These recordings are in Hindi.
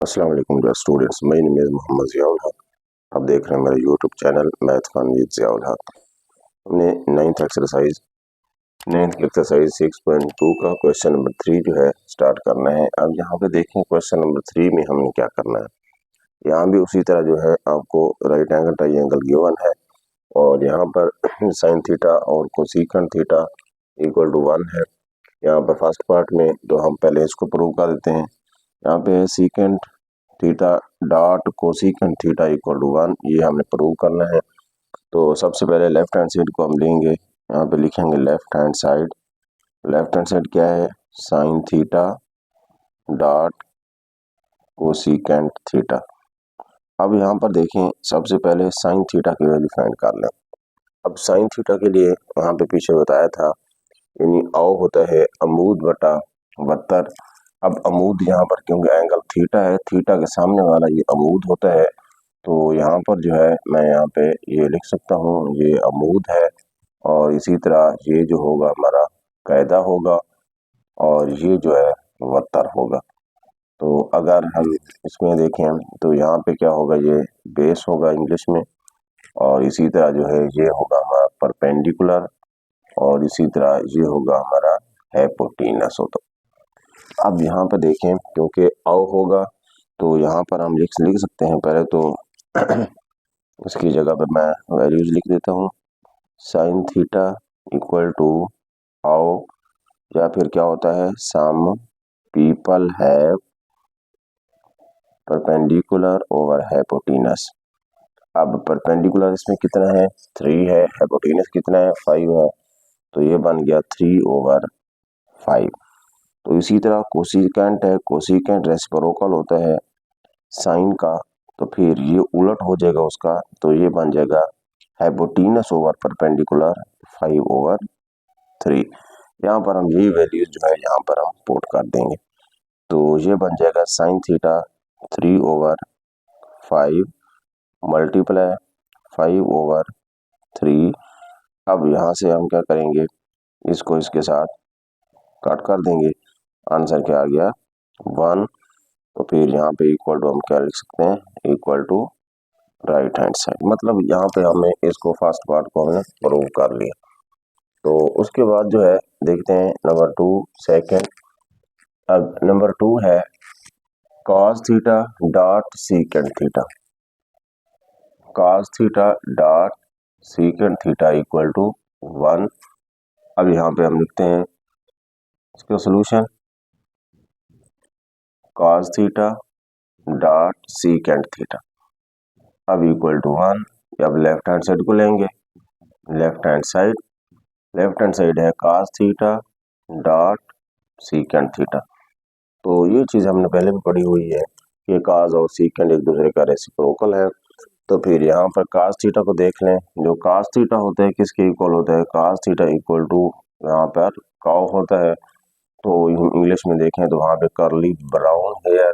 अस्सलाम वालेकुम डियर स्टूडेंट्स, मैं नेम इज़ मोहम्मद ज़ियाउल हक। आप देख रहे हैं मेरा YouTube channel math fun with Ziaul Haq. हमने नाइन्थ एक्सरसाइज 6.2 का क्वेश्चन नंबर 3 जो है स्टार्ट करना है। अब यहाँ पे देखें क्वेश्चन नंबर 3 में हमने क्या करना है। यहाँ भी उसी तरह जो है आपको राइट एंगल ट्रायंगल गिवन है और यहाँ पर साइन थीटा और कोसेकंट थीटा इक्वल टू 1 है। यहाँ पर फर्स्ट पार्ट में तो हम पहले इसको प्रूव कर देते हैं। यहाँ पे secant theta dot cosecant theta equal to 1 ये हमने प्रूव करना है। तो सबसे पहले लेफ्ट हैंड साइड को हम लेंगे, यहाँ पे लिखेंगे लेफ्ट हैंड साइड क्या है, sine theta dot cosecant theta. अब यहाँ पर देखें सबसे पहले साइन थीटा की वैल्यू फाइंड कर लें। अब साइन थीटा के लिए वहाँ पे पीछे बताया था, यानी औ होता है अमूद बटा 72। अब अमूद यहाँ पर क्योंकि एंगल थीटा है, थीटा के सामने वाला ये अमूद होता है, तो यहाँ पर जो है मैं यहाँ पे ये लिख सकता हूँ, ये अमूद है और इसी तरह ये जो होगा हमारा कायदा होगा और ये जो है वत्तर होगा। तो अगर हम इसमें देखें तो यहाँ पे क्या होगा, ये बेस होगा इंग्लिश में और इसी तरह जो है ये होगा हमारा परपेंडिकुलर और इसी तरह ये होगा हमारा हाइपोटेनस होता। अब यहाँ पर देखें क्योंकि औ होगा तो यहाँ पर हम लिख सकते हैं, पहले तो उसकी जगह पर मैं वैल्यूज लिख देता हूँ, साइन थीटा इक्वल टू औ, या फिर क्या होता है some people have perpendicular over hypotenuse. अब परपेंडिकुलर इसमें कितना है 3 है, हाइपोटेनस कितना है 5 है, तो ये बन गया 3 ओवर 5। तो इसी तरह कोसेकंट है, कोसेकंट रेसिप्रोकल होता है साइन का, तो फिर ये उलट हो जाएगा उसका, तो ये बन जाएगा हाइपोटेनस ओवर परपेंडिकुलर 5 ओवर 3। यहाँ पर हम यही वैल्यूज जो है यहाँ पर हम पुट कर देंगे, तो ये बन जाएगा sine theta 3 over 5 multiply 5 over 3। अब यहाँ से हम क्या करेंगे, इसको इसके साथ कट कर देंगे, आंसर क्या आ गया 1। तो फिर यहाँ पे इक्वल टू हम क्या लिख सकते हैं, equal to right hand side. मतलब यहाँ पे हमने इसको फर्स्ट पार्ट को हमने प्रूव कर लिया। तो उसके बाद जो है देखते हैं नंबर 2 सेकेंड। अब नंबर 2 है cos theta dot secant theta, cos theta dot secant theta equal to 1। अब यहाँ पे हम लिखते हैं इसका solution, cos theta dot secant theta अब इक्वल टू 1। अब लेफ्ट हैंड साइड को लेंगे, लेफ्ट हैंड साइड है cos theta dot secant theta. तो ये चीज़ हमने पहले भी पढ़ी हुई है कि cos और सीकेंट एक दूसरे का रेसिप्रोकल है। तो फिर यहाँ पर cos थीटा को देख लें, जो cos थीटा होता है किसके इक्वल होता है, cos थीटा इक्वल टू यहाँ पर काउ होता है। तो इंग्लिश में देखें तो वहाँ पे कर्ली ब्राउन हेयर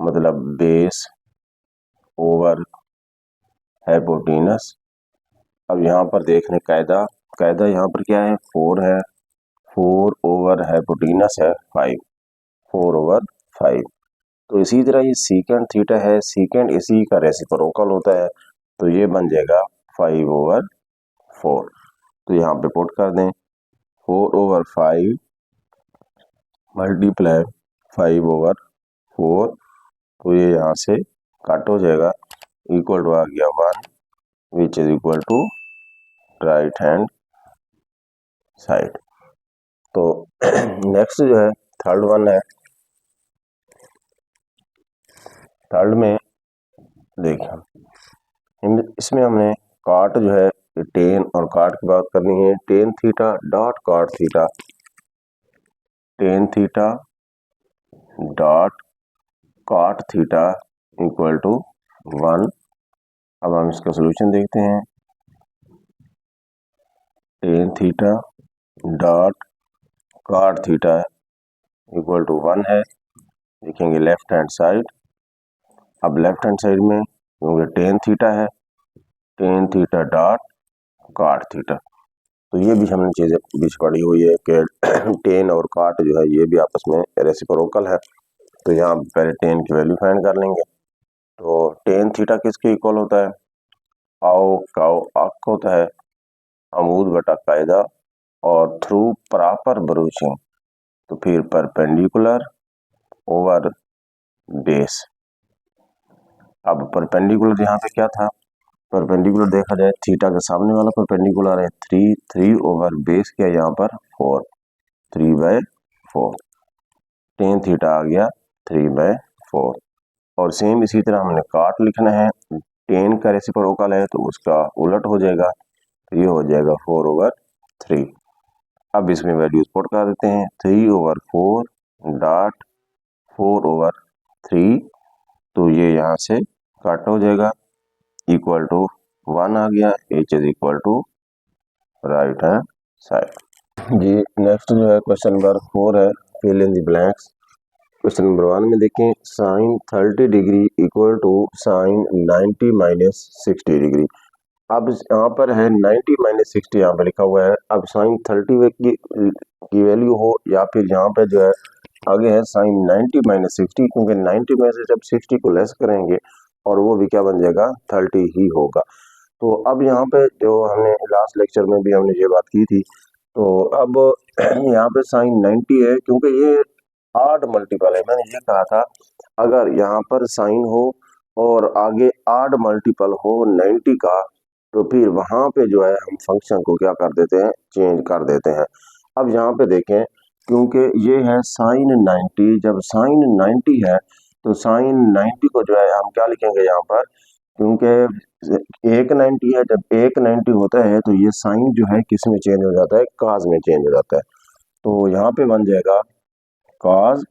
मतलब बेस ओवर हाइपोटेनस। अब यहाँ पर देख लें कायदा यहाँ पर क्या है 4 है, 4 ओवर हाइपोटेनस है 5, 4 ओवर 5। तो इसी तरह ये सीकेंट थीटा है, सीकेंट इसी का रेसिप्रोकल होता है, तो ये बन जाएगा 5 ओवर 4। तो यहाँ पे पुट कर दें 4 ओवर 5 मल्टीप्लाई 5 ओवर 4, तो ये यहाँ से कट हो जाएगा, इक्वल टू आ गया 1 which is equal to right hand side. तो नेक्स्ट जो है थर्ड वन है, थर्ड में देखिए इसमें हमने काट जो है टेन और काट की बात करनी है, टेन थीटा डॉट काट थीटा, टेन थीटा डॉट काट थीटा इक्वल टू 1। अब हम इसका सोल्यूशन देखते हैं, टेन थीटा डॉट काट थीटा इक्वल टू 1 है, लिखेंगे लेफ्ट हैंड साइड। अब लेफ्ट हैंड साइड में क्योंकि टेन थीटा है, टेन थीटा डॉट काट थीटा, तो ये भी हमने चीज़ें बीच पढ़ी हुई है कि टेन और काट जो है ये भी आपस में रेसिप्रोकल है। तो यहाँ पहले टेन की वैल्यू फाइंड कर लेंगे। तो टेन थीटा किसके इक्वल होता है? आओ काओ आक होता है अमूद बटा कायदा और थ्रू प्रॉपर ब्रूचिंग, तो फिर परपेंडिकुलर ओवर बेस। अब परपेंडिकुलर यहाँ पे क्या था? परपेंडिकुलर देखा जाए थीटा के सामने वाला परपेंडिकुलर है 3 ओवर बेस क्या यहाँ पर 4, 3/4। टेन थीटा आ गया 3/4। और सेम इसी तरह हमने काट लिखना है, टेन का रेसिप्रोकल है तो उसका उलट हो जाएगा, तो ये हो जाएगा 4/3। अब इसमें वैल्यूज पुट कर देते हैं, 3/4 डॉट 4/3, तो ये यहाँ से कट हो जाएगा, इक्वल टू 1 आ गया, h is equal to right hand side. जी नेक्स्ट जो है क्वेश्चन नंबर 4 है, fill in the blanks. Question number 1 में देखें, sine 30 degree equal to sine 90 minus 60 degree. अब यहाँ पर है 90 माइनस 60 यहाँ पर लिखा हुआ है। अब साइन 30 की वैल्यू हो या फिर यहाँ पे जो है आगे है साइन 90 माइनस 60, क्योंकि 90 में से जब 60 को लेस करेंगे और वो भी क्या बन जाएगा 30 ही होगा। तो अब यहाँ पे जो हमने लास्ट लेक्चर में भी हमने ये बात की थी, तो अब यहाँ पे साइन 90 है क्योंकि ये आड मल्टीपल है। मैंने ये कहा था अगर यहाँ पर साइन हो और आगे आड मल्टीपल हो 90 का, तो फिर वहां पे जो है हम फंक्शन को क्या कर देते हैं, चेंज कर देते हैं। अब यहाँ पे देखें, क्योंकि ये है साइन 90, जब साइन 90 है तो साइन 90 को जो है हम क्या लिखेंगे यहाँ पर, क्योंकि एक 90 है, जब एक 90 होता है तो ये साइन जो है किस में चेंज हो जाता है, काज में चेंज हो जाता है। तो यहाँ पे बन जाएगा काज,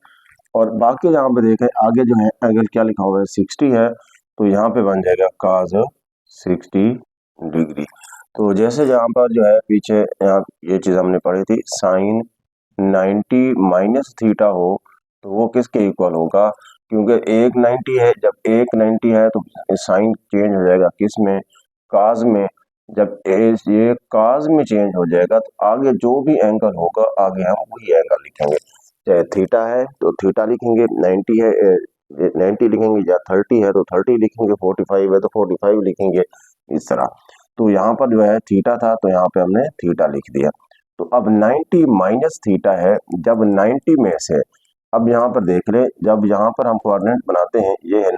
और बाकी यहाँ पे देखें आगे जो है एंगल क्या लिखा हुआ है 60 है, तो यहाँ पे बन जाएगा काज 60 डिग्री। तो जैसे यहाँ पर जो है पीछे यहाँ ये चीज हमने पढ़ी थी, साइन 90 माइनस थीटा हो तो वो किसके इक्वल होगा, क्योंकि एक 90 है, जब एक 90 है तो साइन चेंज हो जाएगा किस में, काज में। जब ये काज में चेंज हो जाएगा तो आगे जो भी एंगल होगा आगे हम वही एंगल लिखेंगे। चाहे थीटा है तो थीटा लिखेंगे, 90 है 90 लिखेंगे, या 30 है तो 30 लिखेंगे, 45 है तो 45 लिखेंगे, इस तरह। तो यहाँ पर जो है थीटा था तो यहाँ पे हमने थीटा लिख दिया। तो अब 90 माइनस थीटा है, जब 90 में से, अब यहाँ पर देख ले, जब यहाँ पर हम कोऑर्डिनेट बनाते हैं ये है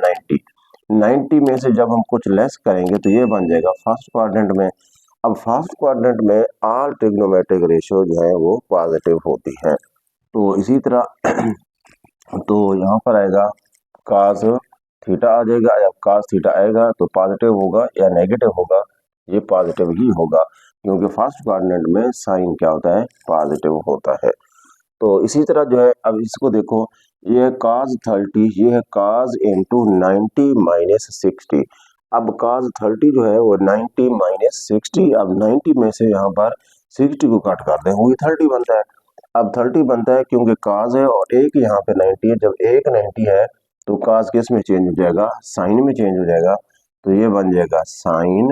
90 में से जब हम कुछ लेस करेंगे तो ये बन जाएगा फर्स्ट क्वाड्रेंट में। अब फर्स्ट क्वाड्रेंट में ऑल ट्रिग्नोमेट्रिक रेशियो जो है वो पॉजिटिव होती है। तो इसी तरह तो यहाँ पर आएगा काज थीटा आ जाएगा, या काज थीटा आएगा तो पॉजिटिव होगा या नेगेटिव होगा, ये पॉजिटिव ही होगा, क्योंकि फर्स्ट क्वाड्रेंट में साइन क्या होता है, पॉजिटिव होता है। तो इसी तरह जो है अब इसको देखो, ये है काज 30, ये है काज इंटू 90 माइनस 60। अब काज 30 जो है वो 90 माइनस 60, अब 90 में से यहाँ पर 60 को कट कर दें, वही 30 बनता है। अब 30 बनता है क्योंकि काज है और एक यहाँ पे 90 है, जब एक 90 है तो काज किस में चेंज हो जाएगा, साइन में चेंज हो जाएगा, तो ये बन जाएगा साइन,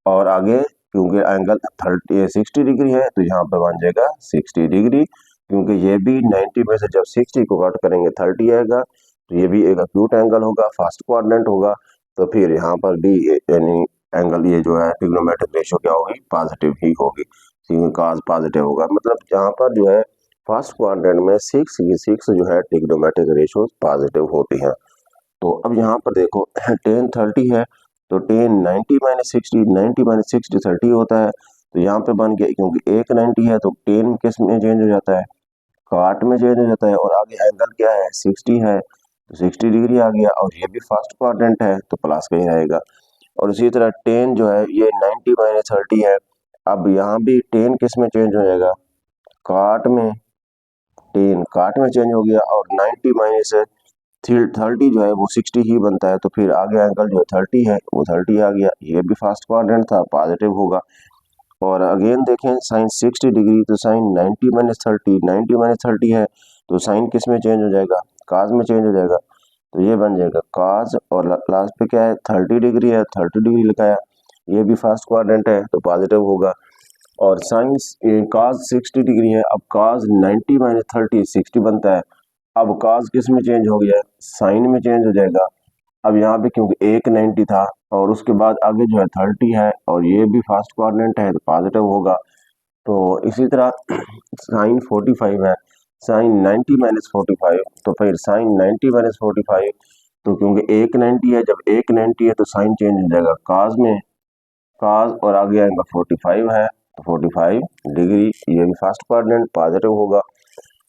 और आगे क्योंकि एंगल 60 डिग्री है तो यहाँ पे बन जाएगा 60 डिग्री, क्योंकि ये भी 90 में से जब 60 को कट करेंगे 30 आएगा, तो ये भी एक एक्यूट एंगल होगा, फर्स्ट क्वाड्रेंट होगा, तो फिर यहाँ पर भी यानी एंगल ये जो है ट्रिग्नोमेट्रिक रेशियो क्या होगी, पॉजिटिव ही होगी, काज पॉजिटिव होगा। मतलब यहाँ पर जो है फर्स्ट क्वाड्रेंट में 6 जो है ट्रिग्नोमेट्रिक रेशियो पॉजिटिव होती हैं। तो अब यहाँ पर देखो टेन 30 है तो टेन 90 माइनस 60, 90 माइनस 60 30 होता है, तो यहाँ पे बन गया, क्योंकि एक 90 है तो टेन किस में चेंज हो जाता है, काट में चेंज हो जाता है, और आगे एंगल क्या है 60 है तो 60 डिग्री आ गया, और ये भी फर्स्ट क्वाड्रेंट है तो प्लस का ही रहेगा। और इसी तरह टेन जो है ये 90 माइनस 30 है, अब यहाँ भी टेन किस में चेंज हो जाएगा, काट में, टेन काट में चेंज हो गया, और 90 माइनस 30 जो है वो 60 ही बनता है, तो फिर आगे एंगल जो है 30 है वो 30 आ गया, ये भी फर्स्ट क्वाड्रेंट था पॉजिटिव होगा। और अगेन देखें साइन 60 डिग्री, तो साइन 90 माइनस 30, 90 माइनस 30 है तो साइन किस में चेंज हो जाएगा, काज में चेंज हो जाएगा, तो ये बन जाएगा काज, और लास्ट पे क्या है 30 डिग्री है, 30 डिग्री लिखाया, ये भी फर्स्ट क्वाड्रेंट है तो पॉजिटिव होगा। और साइन काज 60 डिग्री है, अब काज 90 माइनस 30 60 बनता है, अब cos किस में चेंज हो गया, साइन में चेंज हो जाएगा। अब यहाँ पे क्योंकि एक 90 था और उसके बाद आगे जो है 30 है और ये भी फर्स्ट क्वाड्रेंट है तो पॉजिटिव होगा। तो इसी तरह साइन 45 है, साइन 90 माइनस 45, तो फिर साइन 90 माइनस 45, तो क्योंकि एक 90 है, जब एक 90 है तो साइन चेंज हो जाएगा काज में, काज और आगे आएगा 45 है तो 45 डिग्री, ये भी फर्स्ट क्वाड्रेंट पॉजिटिव होगा।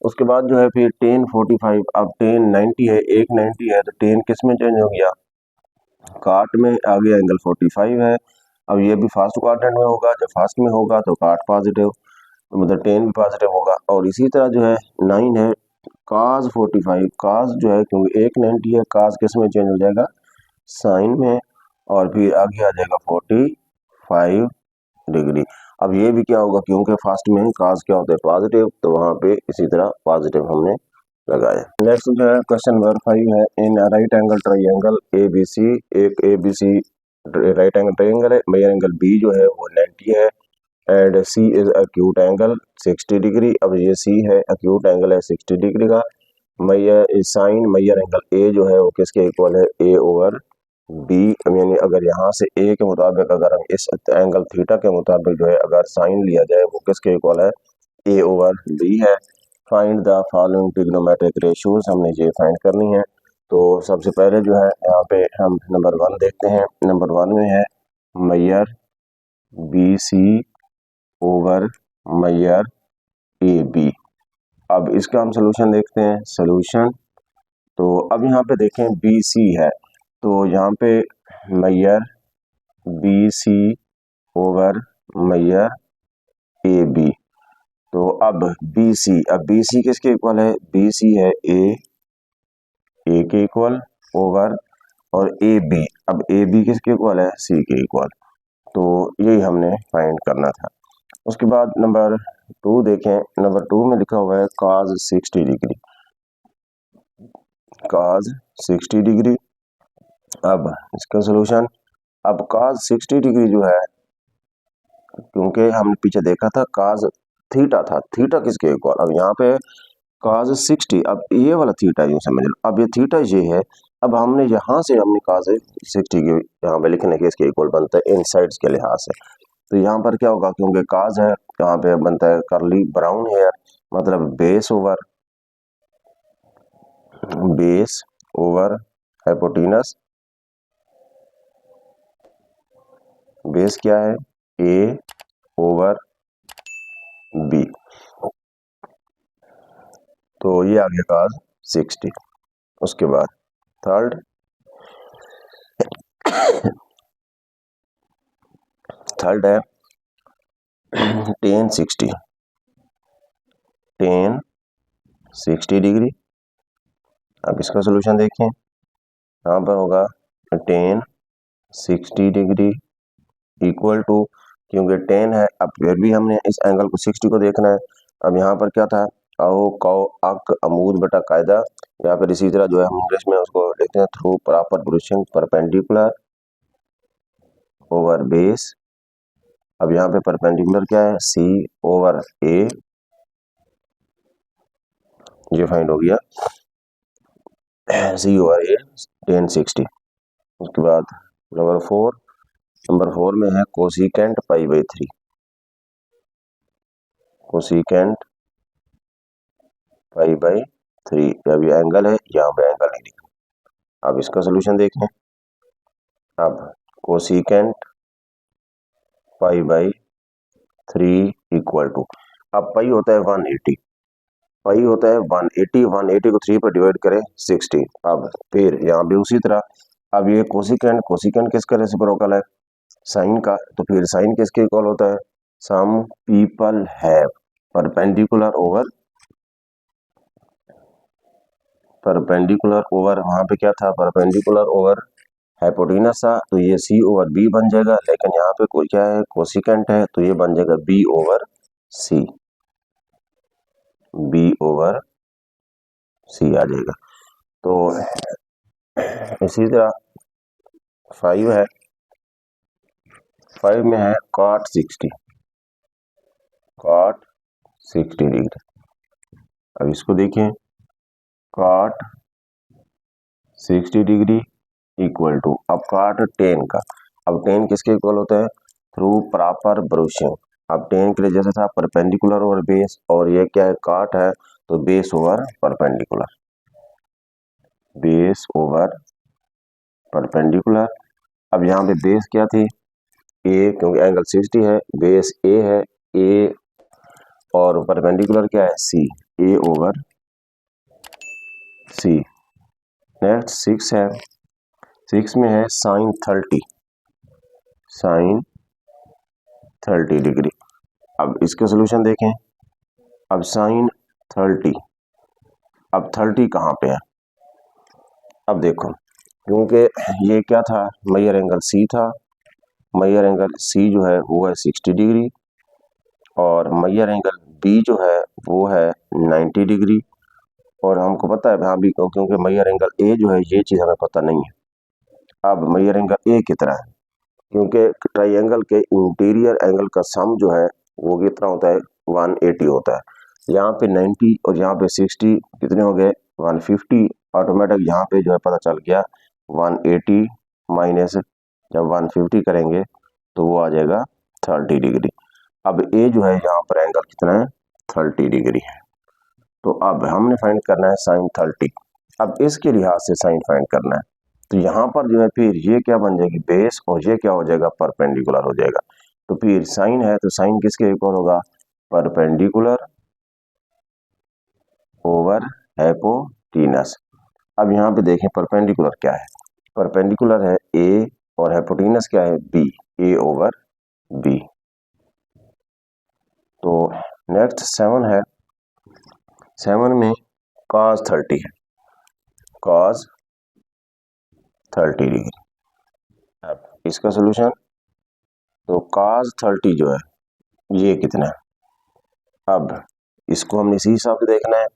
उसके बाद जो है फिर टेन 45, अब टेन 90 है, एक 90 है तो टेन किस में चेंज हो गया, काट में, आगे एंगल 45 है। अब ये भी फर्स्ट क्वाड्रेंट में होगा, जब फर्स्ट में होगा तो काट पॉजिटिव, तो मतलब टेन भी पॉजिटिव होगा। और इसी तरह जो है 9 है, काज 45, काज जो है क्योंकि एक 90 है, काज किस में चेंज हो जाएगा, साइन में, और फिर आगे आ जाएगा 45 डिग्री। अब ये भी क्या होगा, क्योंकि फर्स्ट में काज क्या होता है, पॉजिटिव, तो वहां पे इसी तरह पॉजिटिव हमने लगाया। नेक्स्ट जो है क्वेश्चन नंबर 5 है, in right angle triangle A B C, एक A B C right angle triangle है, मेजर एंगल बी जो है वो 90 है and C is acute angle 60 degree. अब ये सी है, अक्यूट एंगल है 60 डिग्री का। Maihar sign Maihar angle A जो है वो किसके इक्वल है, ए ओवर बी, यानी अगर यहाँ से ए के मुताबिक अगर हम इस एंगल थीटा के मुताबिक जो है अगर साइन लिया जाए वो किसके इक्वल है, ए ओवर बी है। Find the following trigonometric ratios, हमने ये फाइंड करनी है। तो सबसे पहले जो है यहाँ पे हम नंबर 1 देखते हैं। नंबर 1 में है measure B C over measure A B. अब इसका हम सोल्यूशन देखते हैं, सोल्यूशन। तो अब यहाँ पे देखें बी सी है, तो यहाँ पे measure B C over measure A B. तो अब बी सी किसके इक्वल है, बी सी है ए के इक्वल ओवर, और ए बी, अब ए बी किसके इक्वल है, सी के इक्वल। तो यही हमने फाइंड करना था। उसके बाद नंबर 2 देखें, नंबर 2 में लिखा हुआ है cos 60 डिग्री, cos 60 डिग्री। अब इसका सोल्यूशन, अब cos 60 डिग्री जो है, क्योंकि हमने पीछे देखा था cos थीटा था, थीटा किसके इक्वल, अब यहाँ पे cos 60, अब ये वाला थीटा यूं समझ लो, अब ये थीटा ये है, अब हमने यहाँ से हमने cos 60 के यहाँ पे लिखने के इसके इक्वल बनता है इन साइड्स के लिहाज से। तो यहाँ पर क्या होगा, क्योंकि cos है यहाँ पे बनता है करली ब्राउन हेयर, मतलब बेस ओवर हाइपोटेनस, बेस क्या है, ए ओवर बी, तो ये आ गया cos 60। उसके बाद थर्ड है tan 60 डिग्री। अब इसका सोल्यूशन देखें, यहाँ पर होगा tan 60 डिग्री इक्वल टू, क्योंकि tan है, अब फिर भी हमने इस एंगल को 60 को देखना है। अब यहाँ पर क्या था, आओ कौ अक अमूद बटा कायदा, या फिर इसी तरह जो है हम इंग्लिश में उसको लिखते हैं through proper position perpendicular over base. अब यहाँ पे परपेंडिकुलर क्या है, सी ओवर ए, ये फाइंड हो गया सी ओवर ए tan 60। उसके बाद नंबर 4 में है cosecant pi by 3, cosecant pi by 3। अब ये एंगल है, यहाँ पे एंगल नहीं लिखा। अब इसका सोल्यूशन देखें, अब cosecant pi by 3 equal to, अब पाई होता है 180, पाई होता है 180, 180 को 3 पर डिवाइड करें 60। अब फिर यहाँ भी उसी तरह, अब ये कोसिकेंट किसका रेसिप्रोकल है, साइन का, तो फिर साइन किसके इक्वल होता है, some people have perpendicular over वहां पे क्या था, परपेंडिकुलर ओवर हाइपोटेनस था, तो ये सी ओवर बी बन जाएगा, लेकिन यहाँ पे कोई क्या है, कोसिकेंट है, तो ये बन जाएगा बी ओवर सी, बी ओवर सी आ जाएगा। तो इसी तरह 5 है, 5 में है cot 60 डिग्री। अब इसको देखें, कॉट 60 डिग्री इक्वल टू, अब कॉट टेन का, अब टेन किसके इक्वल होता है, थ्रू प्रॉपर ब्रूशिंग। अब टेन के लिए जैसा था परपेंडिकुलर ओवर बेस, और ये क्या है कॉट है तो base over perpendicular, base over perpendicular. अब यहाँ पे बेस क्या थी, ए, क्योंकि एंगल 60 है, बेस ए है, ए और परपेंडिकुलर क्या है सी, ए ओवर सी। नेक्स्ट 6 है, 6 में है साइन 30, साइन 30 डिग्री। अब इसका सोल्यूशन देखें, अब साइन 30, अब 30 कहाँ पे है, अब देखो क्योंकि ये क्या था मेजर एंगल सी था, मेजर एंगल सी जो है वो है 60 डिग्री और मेजर एंगल बी जो है वो है 90 डिग्री। और हमको पता है यहाँ भी क्योंकि मेजर एंगल ए जो है ये चीज़ हमें पता नहीं है। अब मेजर एंगल ए कितना है, क्योंकि ट्राइंगल के इंटीरियर एंगल का सम जो है वो कितना होता है 180 होता है। यहाँ पे 90 और यहाँ पे 60 कितने हो गए 150, ऑटोमेटिक यहाँ पे जो है पता चल गया 180 माइनस जब 150 करेंगे तो वो आ जाएगा 30 डिग्री। अब ए जो है यहाँ पर एंगल कितना है 30 डिग्री है, तो अब हमने फाइंड करना है साइन 30। अब इसके लिहाज से साइन फाइंड करना है, तो यहाँ पर जो है फिर ये क्या बन जाएगी बेस और ये क्या हो जाएगा परपेंडिकुलर हो जाएगा। तो फिर साइन है तो साइन किसके इक्वल होगा, परपेंडिकुलर ओवर हाइपोटेनस। अब यहाँ पे देखें परपेंडिकुलर क्या है, परपेंडिकुलर है ए और हाइपोटेनस क्या है बी, ए ओवर बी। तो नेक्स्ट 7 है, 7 में cos 30 है, cos 30 डिग्री। अब इसका सोल्यूशन, तो cos 30 जो है ये कितना है, अब इसको हमने इसी हिसाब से देखना है।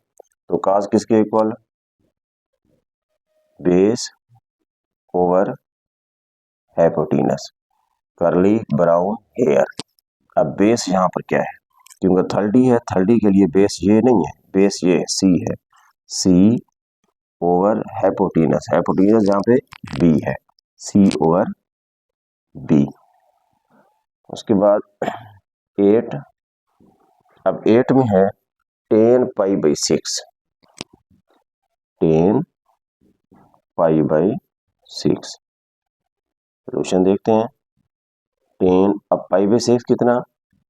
तो cos किसके इक्वल, बेस ओवर हाइपोटेनस, करली ब्राउन हेयर। अब बेस यहाँ पर क्या है, क्योंकि 30 है 30 के लिए बेस ये नहीं है, बेस ये सी है, सी ओवर हाइपोटेनस, हाइपोटेनस जहाँ पे बी है, सी ओवर बी। उसके बाद 8, अब 8 में है 10 pi by 6, 10 pi by 6। Solution देखते हैं, 10 अब पाई बाई 6 कितना,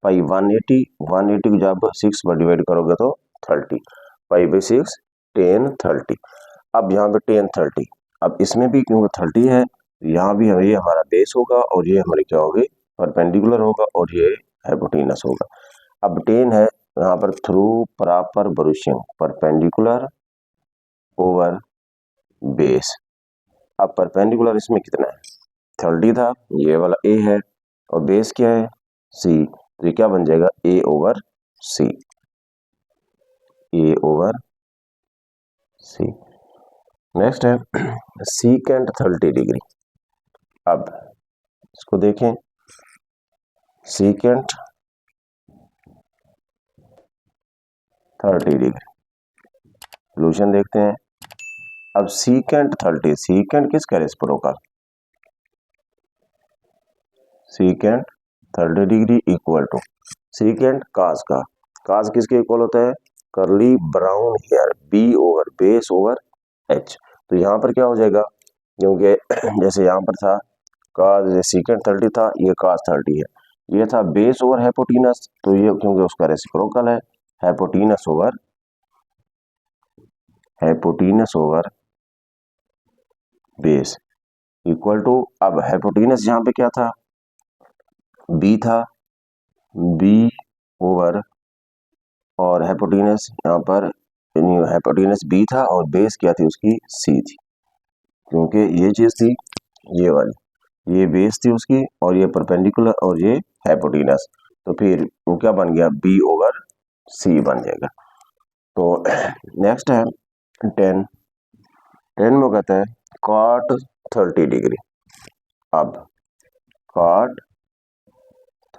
पाई 180, 180 को जब 6 पर डिवाइड करोगे तो 30, पाई बाई 6 10 30। अब यहाँ पे 10 30, अब इसमें भी क्योंकि 30 है यहाँ भी ये हमारा बेस होगा और ये हमारी क्या होगी परपेंडिकुलर होगा और ये हाइपोटेनस होगा। अब 10 है यहाँ पर through proper brushing, perpendicular over base. अब परपेंडिकुलर इसमें कितना है 30 था, ये वाला ए है और बेस क्या है सी, तो ये क्या बन जाएगा ए ओवर सी, ए ओवर सी। नेक्स्ट है सीकेंट 30 डिग्री। अब इसको देखें, सीकेंट 30 डिग्री, सोल्यूशन देखते हैं। अब सीकेंट 30, सीकेंट किसका reciprocal, secant 30 degree equal to secant cos का, कास किसके इक्वल होता है curly brown hair, B over base over H. तो यहाँ पर क्या हो जाएगा, क्योंकि जैसे यहाँ पर था कास सीकेंट 30 था, ये कास 30 है, ये था बेस ओवर हाइपोटेनस, तो ये क्योंकि उसका रेसिप्रोकल है hypotenuse over base equal to, अब हाइपोटेनस यहाँ पे क्या था बी था, बी ओवर, और हाइपोटेनस यहाँ पर हाइपोटेनस बी था और बेस क्या थी उसकी सी थी, क्योंकि ये चीज थी ये वाली, ये बेस थी उसकी और ये परपेंडिकुलर और ये हाइपोटेनस, तो फिर वो क्या बन गया बी ओवर सी बन जाएगा। तो नेक्स्ट है 10, 10 में कहता है कॉट 30 डिग्री। अब कॉट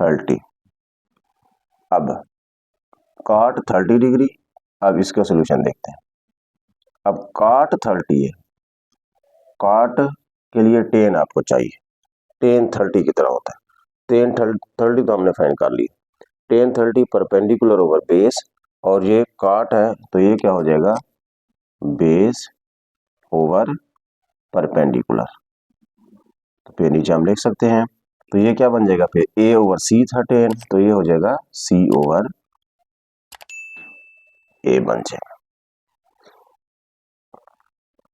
30, अब कॉट 30 डिग्री, अब इसका सोल्यूशन देखते हैं। अब cot 30 है, cot के लिए tan आपको चाहिए, tan 30 कितना होता है, tan 30 तो हमने फाइंड कर ली, tan 30 परपेंडिकुलर ओवर बेस, और ये cot है तो ये क्या हो जाएगा, बेस ओवर परपेंडिकुलर। तो फिर नीचे हम लिख सकते हैं, तो ये क्या बन जाएगा फिर, a ओवर c था tan, तो ये हो जाएगा c ओवर a बन जाएगा।